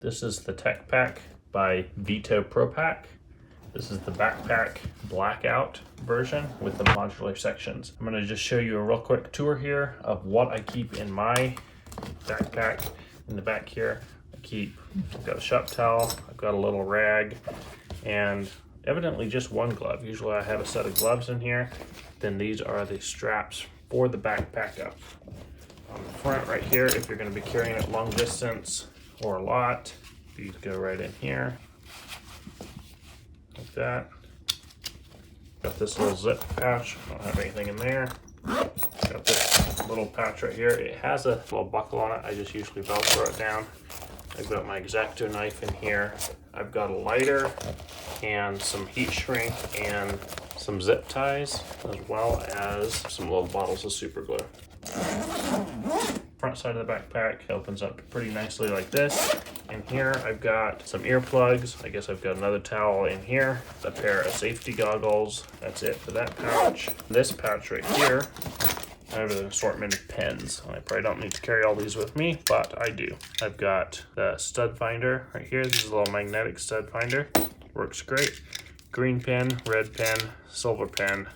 This is the Tech Pack by Veto Pro Pack. This is the backpack blackout version with the modular sections. I'm gonna just show you a real quick tour here of what I keep in my backpack. In the back here, I've got a shop towel, I've got a little rag, and evidently just one glove. Usually I have a set of gloves in here. Then these are the straps for the backpack up. On the front right here, if you're gonna be carrying it long distance or a lot, these go right in here. Like that. Got this little zip pouch, don't have anything in there. Got this little pouch right here. It has a little buckle on it. I just usually Velcro it down. I've got my X-Acto knife in here. I've got a lighter and some heat shrink and some zip ties, as well as some little bottles of super glue. Front side of the backpack opens up pretty nicely like this. In here, I've got some earplugs. I guess I've got another towel in here, a pair of safety goggles. That's it for that pouch. This pouch right here, I have an assortment of pens. I probably don't need to carry all these with me, but I do. I've got the stud finder right here. This is a little magnetic stud finder. Works great. Green pen, red pen, silver pen,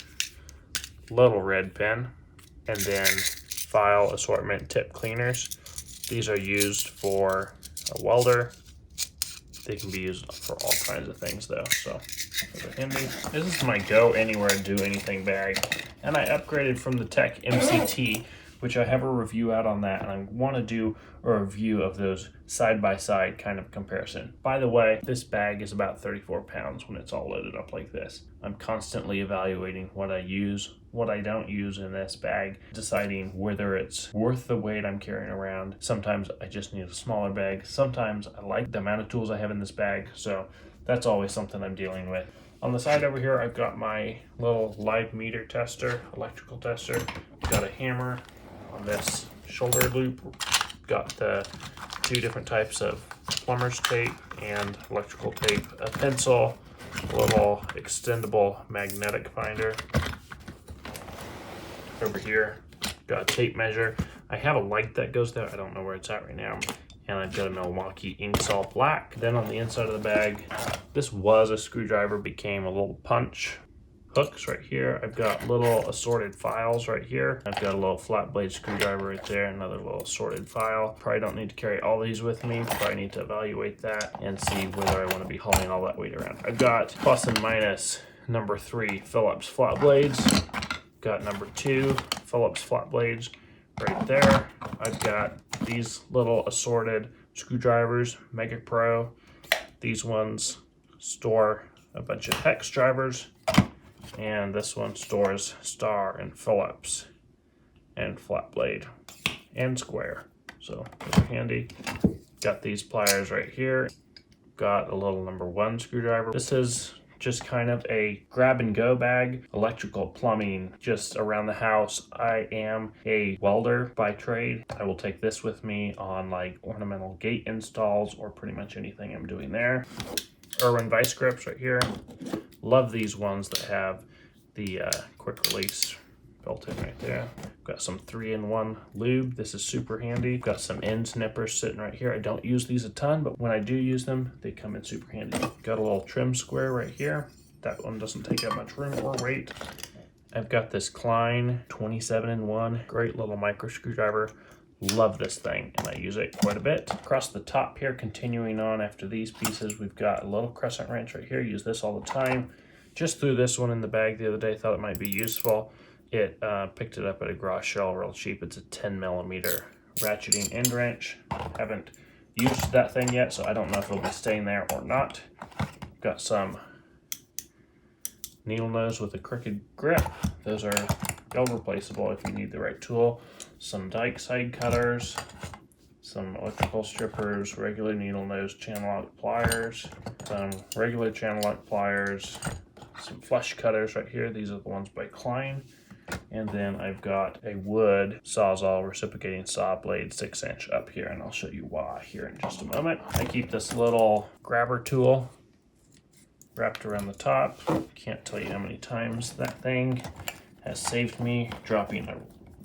little red pen, and then file assortment tip cleaners. These are used for a welder. They can be used for all kinds of things though, so those are handy. This is my go anywhere do anything bag, and I upgraded from the Tech MCT, which I have a review out on that, and I want to do a review of those side-by-side kind of comparison. By the way, this bag is about 34 pounds when it's all loaded up like this. I'm constantly evaluating what I use, what I don't use in this bag, deciding whether it's worth the weight I'm carrying around. Sometimes I just need a smaller bag. Sometimes I like the amount of tools I have in this bag, so that's always something I'm dealing with. On the side over here, I've got my little live meter tester, electrical tester. Got a hammer on this shoulder loop. Got the two different types of plumber's tape and electrical tape, a pencil, a little extendable magnetic finder. Over here, got a tape measure. I have a light that goes there. I don't know where it's at right now. And I've got a Milwaukee Inksol Black. Then on the inside of the bag, this was a screwdriver, became a little punch. Hooks right here. I've got little assorted files right here. I've got a little flat blade screwdriver right there, another little assorted file. Probably don't need to carry all these with me. Probably need to evaluate that and see whether I want to be hauling all that weight around. I've got plus and minus number 3 Phillips flat blades. Got number 2 Phillips flat blades right there. I've got these little assorted screwdrivers, Mega Pro. These ones store a bunch of hex drivers. And this one stores Star and Phillips and flat blade and square. So those are handy. Got these pliers right here. Got a little number 1 screwdriver. This is just kind of a grab and go bag, electrical, plumbing, just around the house. I am a welder by trade. I will take this with me on like ornamental gate installs or pretty much anything I'm doing there. Irwin vice grips right here. Love these ones that have the quick release built in right there. Got some 3-in-1 lube. This is super handy. Got some end snippers sitting right here. I don't use these a ton, but when I do use them, they come in super handy. Got a little trim square right here. That one doesn't take up much room or weight. I've got this Klein 27-in-1. Great little micro screwdriver. Love this thing, and I use it quite a bit. Across the top here, continuing on after these pieces, we've got a little crescent wrench right here. Use this all the time. Just threw this one in the bag the other day, thought it might be useful. It picked it up at a garage sale real cheap. It's a 10mm ratcheting end wrench. Haven't used that thing yet, so I don't know if it'll be staying there or not. Got some needle nose with a crooked grip. Those are replaceable if you need the right tool. Some dike side cutters, some electrical strippers, regular needle nose channel lock pliers, some regular channel lock pliers, some flush cutters right here. These are the ones by Klein. And then I've got a wood Sawzall reciprocating saw blade 6-inch up here, and I'll show you why here in just a moment. I keep this little grabber tool wrapped around the top. Can't tell you how many times that thing has saved me dropping a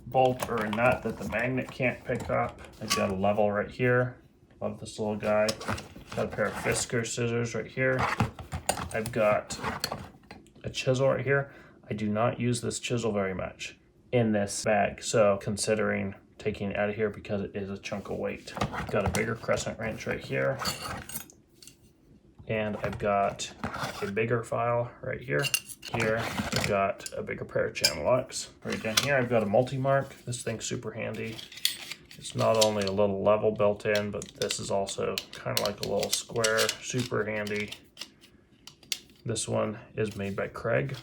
bolt or a nut that the magnet can't pick up. I've got a level right here Love this little guy. Got a pair of Fisker scissors right here. I've got a chisel right here. I do not use this chisel very much in this bag, so considering taking it out of here because it is a chunk of weight. Got a bigger crescent wrench right here. And I've got a bigger file right here. Here, I've got a bigger pair of channel locks. Right down here, I've got a multi-mark. This thing's super handy. It's not only a little level built in, but this is also kind of like a little square, super handy. This one is made by Craig.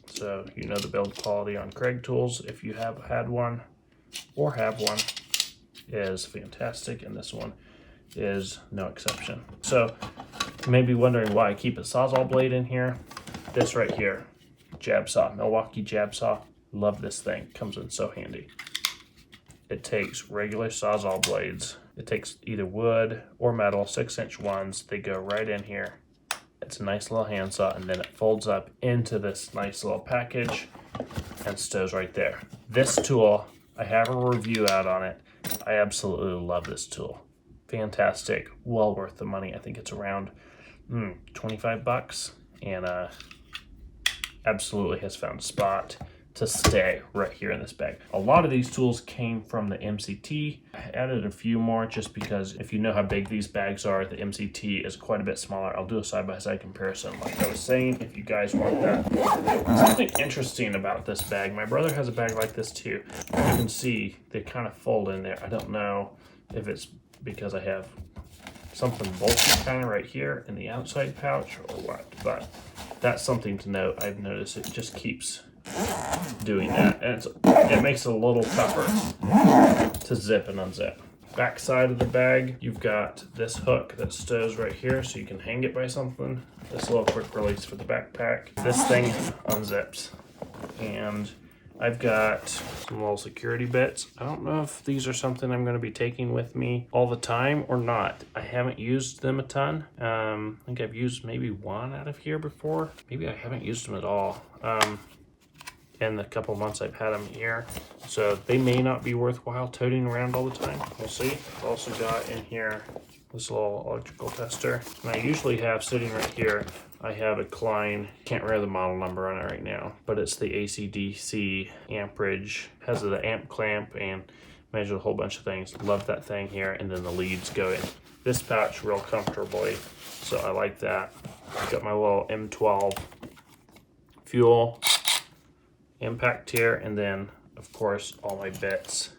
So you know the build quality on Craig tools, if you have had one or have one, is fantastic, and this one is no exception. So you may be wondering why I keep a Sawzall blade in here. This right here, jab saw, Milwaukee jab saw. Love this thing, comes in so handy. It takes regular Sawzall blades. It takes either wood or metal, 6-inch ones. They go right in here. It's a nice little handsaw, and then it folds up into this nice little package and stows right there. This tool, I have a review out on it. I absolutely love this tool. Fantastic, well worth the money. I think it's around 25 bucks, and absolutely has found a spot to stay right here in this bag. A lot of these tools came from the MCT. I added a few more just because if you know how big these bags are, the MCT is quite a bit smaller. I'll do a side-by-side comparison like I was saying if you guys want that. Something interesting about this bag, my brother has a bag like this too. You can see they kind of fold in there. I don't know if it's because I have something bulky kind of right here in the outside pouch or what, but that's something to note. I've noticed it just keeps doing that, and it makes it a little tougher to zip and unzip. Back side of the bag, you've got this hook that stows right here so you can hang it by something. This little quick release for the backpack. This thing unzips, and I've got some little security bits. I don't know if these are something I'm going to be taking with me all the time or not. I haven't used them a ton. I think I've used maybe one out of here before. Maybe I haven't used them at all. In the couple months I've had them here, so they may not be worthwhile toting around all the time. We'll see. I've also got in here this little electrical tester, and I usually have sitting right here, I have a Klein, can't remember the model number on it right now, but it's the AC/DC amperage, has the amp clamp and measures a whole bunch of things. Love that thing here, and then the leads go in this pouch real comfortably, so I like that. Got my little M12 fuel impact here, and then of course all my bits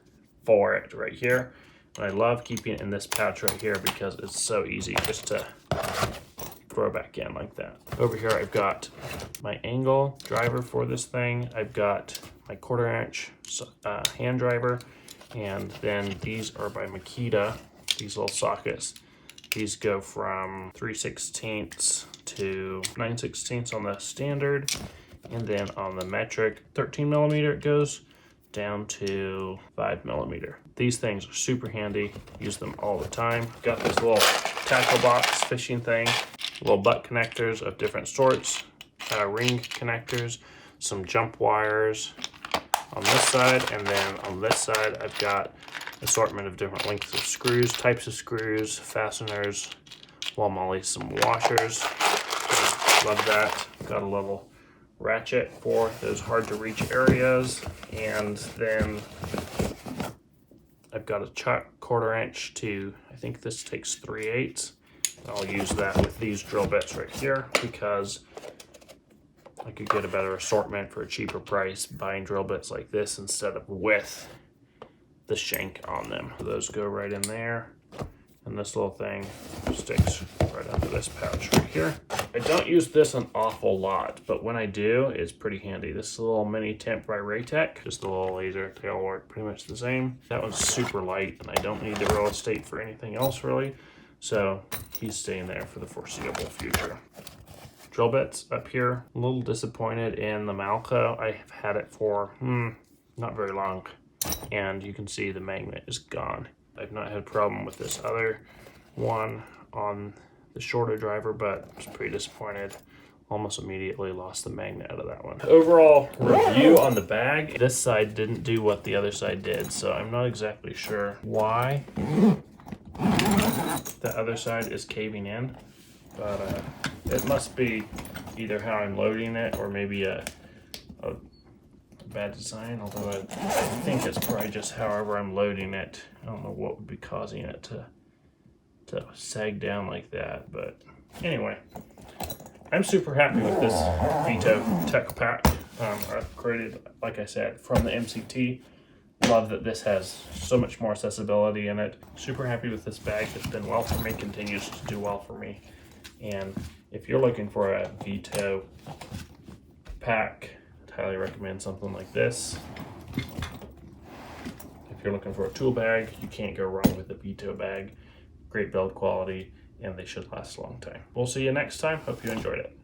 for it right here. And I love keeping it in this pouch right here because it's so easy just to throw back in like that. Over here I've got my angle driver for this thing. I've got my 1/4 inch hand driver, and then these are by Makita, these little sockets. These go from 3/16 to 9/16 on the standard, and then on the metric 13 millimeter it goes down to 5 millimeter. These things are super handy, use them all the time. Got this little tackle box fishing thing, little butt connectors of different sorts, ring connectors, some jump wires on this side, and then on this side I've got assortment of different lengths of screws, types of screws, fasteners, well, molly, some washers. Love that. Got a little ratchet for those hard to reach areas, and then I've got a 1/4 inch to, I think this takes 3/8. I'll use that with these drill bits right here because I could get a better assortment for a cheaper price buying drill bits like this instead of with the shank on them. Those go right in there, and this little thing sticks right under this pouch right here. I don't use this an awful lot, but when I do, it's pretty handy. This is a little mini temp by Raytech, just a little laser tail work, pretty much the same. That one's super light, and I don't need the real estate for anything else really, so he's staying there for the foreseeable future. Drill bits up here, a little disappointed in the Malco. I've had it for not very long, and you can see the magnet is gone. I've not had a problem with this other one on the shorter driver, but I was pretty disappointed. Almost immediately lost the magnet out of that one. Overall review on the bag, this side didn't do what the other side did, so I'm not exactly sure why. the other side is caving in, but it must be either how I'm loading it or maybe a bad design, although I think it's probably just however I'm loading it. I don't know what would be causing it to sag down like that, but anyway, I'm super happy with this Veto Tech Pack. I've created, like I said, from the MCT. Love that this has so much more accessibility in it. Super happy with this bag. It's done well for me, continues to do well for me. And if you're looking for a Veto pack, I'd highly recommend something like this. If you're looking for a tool bag, you can't go wrong with a Veto bag. Great build quality, and they should last a long time. We'll see you next time. Hope you enjoyed it.